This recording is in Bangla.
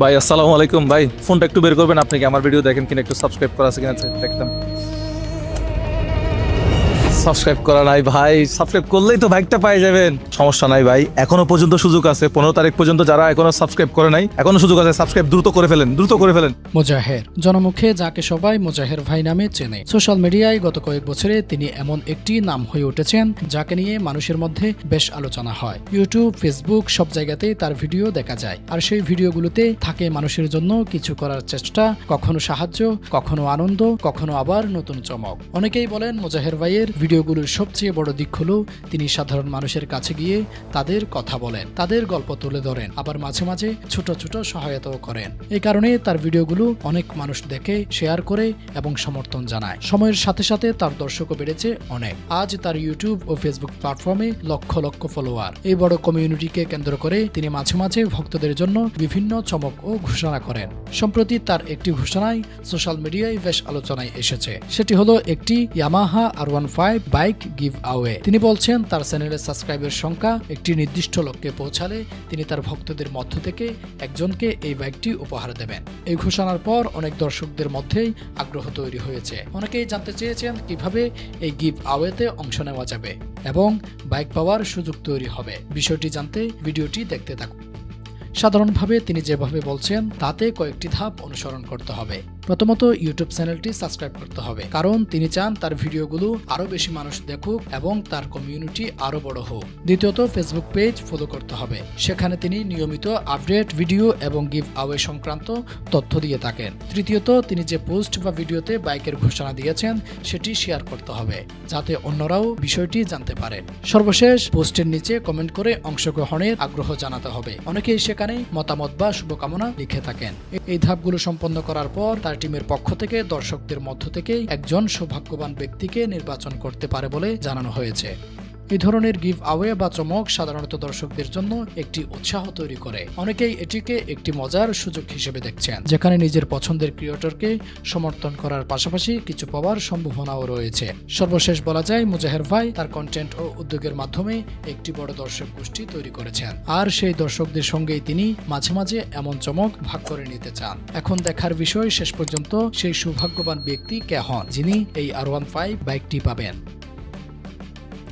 ভাই আসসালামু আলাইকুম ভাই, ফোনটা একটু বের করবেন। আপনি কি আমার ভিডিও দেখেন কিনা, একটু সাবস্ক্রাইব করা আছে কিনা দেখতাম। সাবস্ক্রাইব করা নাই ভাই, সাবস্ক্রাইব করলেই তো বাইকটা পেয়ে যাবেন। সমস্যা নাই ভাই, এখনো পর্যন্ত সুযোগ আছে। 15 তারিখ পর্যন্ত যারা এখনো সাবস্ক্রাইব করে নাই, এখনো সুযোগ আছে। সাবস্ক্রাইব দ্রুত করে ফেলেন, দ্রুত করে ফেলেন। মোজাহের জনমুখে যাকে সবাই মোজাহের ভাই নামে চেনে। সোশ্যাল মিডিয়ায় গত কয়েক বছরে তিনি এমন একটি নাম হয়ে উঠেছেন যাকে নিয়ে মানুষের মধ্যে বেশ আলোচনা হয়। ইউটিউব, ফেসবুক সব জায়গাতেই তার ভিডিও দেখা যায়, আর সেই ভিডিওগুলোতে থাকে মানুষের জন্য কিছু করার চেষ্টা, কখনো সাহায্য, কখনো আনন্দ, কখনো আবার নতুন চমক। অনেকেই বলেন মোজাহের ভাইয়ের ভিডিওগুলোর সবচেয়ে বড় দিক হলো তিনি সাধারণ মানুষের কাছে গিয়ে তাদের কথা বলেন, তাদের গল্প তুলে ধরেন, আবার মাঝে মাঝে ছোট ছোট সহায়তাও করেন। এই কারণে তার ভিডিওগুলো অনেক মানুষ দেখে, শেয়ার করে এবং সমর্থন জানায়। সময়ের সাথে সাথে তার দর্শকও বেড়েছে অনেক। আজ তার ইউটিউব ও ফেসবুক প্ল্যাটফর্মে লক্ষ লক্ষ ফলোয়ার। এই বড় কমিউনিটিকে কেন্দ্র করে তিনি মাঝে মাঝে ভক্তদের জন্য বিভিন্ন চমক ও ঘোষণা করেন। সম্প্রতি তার একটি ঘোষণায় সোশ্যাল মিডিয়ায় বেশ আলোচনায় এসেছে। সেটি হলো একটি ইয়ামাহা R15 বাইক গিভ আওয়ে। তিনি বলছেন তার চ্যানেলের সাবস্ক্রাইবের সংখ্যা একটি নির্দিষ্ট লক্ষ্যে পৌঁছালে তিনি তার ভক্তদের মধ্য থেকে একজনকে এই বাইকটি উপহার দেবেন। এই ঘোষণার পর অনেক দর্শকদের মধ্যেই আগ্রহ তৈরি হয়েছে। অনেকেই জানতে চেয়েছেন কিভাবে এই গিভ আওয়েতে অংশ নেওয়া যাবে এবং বাইক পাওয়ার সুযোগ তৈরি হবে। বিষয়টি জানতে ভিডিওটি দেখতে থাকুন। সাধারণভাবে তিনি যেভাবে বলছেন তাতে কয়েকটি ধাপ অনুসরণ করতে হবে। প্রথমত ইউটিউব চ্যানেলটি সাবস্ক্রাইব করতে হবে, কারণ তিনি চান তার ভিডিওগুলো আরো বেশি মানুষ দেখুক এবং তার কমিউনিটি আরো বড় হোক। দ্বিতীয়ত ফেসবুক পেজ ফলো করতে হবে, সেখানে তিনি নিয়মিত আপডেট ভিডিও এবং গিভ আওয়ে সংক্রান্ত তথ্য দিয়ে থাকেন। তৃতীয়ত তিনি যে পোস্ট বা ভিডিওতে বাইকের ঘোষণা দিয়েছেন সেটি শেয়ার করতে হবে, যাতে অন্যরাও বিষয়টি জানতে পারে। সর্বশেষ পোস্টের নিচে কমেন্ট করে অংশগ্রহণের আগ্রহ জানাতে হবে। অনেকেই সেখানে মতামত বা শুভকামনা লিখে থাকেন। এই ধাপগুলো সম্পন্ন করার পর তার টিমের পক্ষ থেকে দর্শকদের মধ্য থেকে একজন সৌভাগ্যবান ব্যক্তিকে নির্বাচন করতে পারে বলে জানানো হয়েছে। এই ধরনের গিভ আওয়ে বা চমক সাধারণত দর্শকদের জন্য একটি উৎসাহ তৈরি করে। অনেকেই এটিকে একটি মজার সুযোগ হিসেবে দেখছেন, যেখানে নিজের পছন্দের ক্রিয়েটরকে সমর্থন করার পাশাপাশি কিছু পাওয়ার সম্ভাবনাও রয়েছে। সর্বশেষ বলা যায় মোজাহের ভাই তার কন্টেন্ট ও উদ্যোগের মাধ্যমে একটি বড় দর্শক গোষ্ঠী তৈরি করেছেন, আর সেই দর্শকদের সঙ্গেই তিনি মাঝে মাঝে এমন চমক ভাগ করে নিতে চান। এখন দেখার বিষয় শেষ পর্যন্ত সেই সৌভাগ্যবান ব্যক্তি কে হন যিনি এই R15 বাইকটি পাবেন।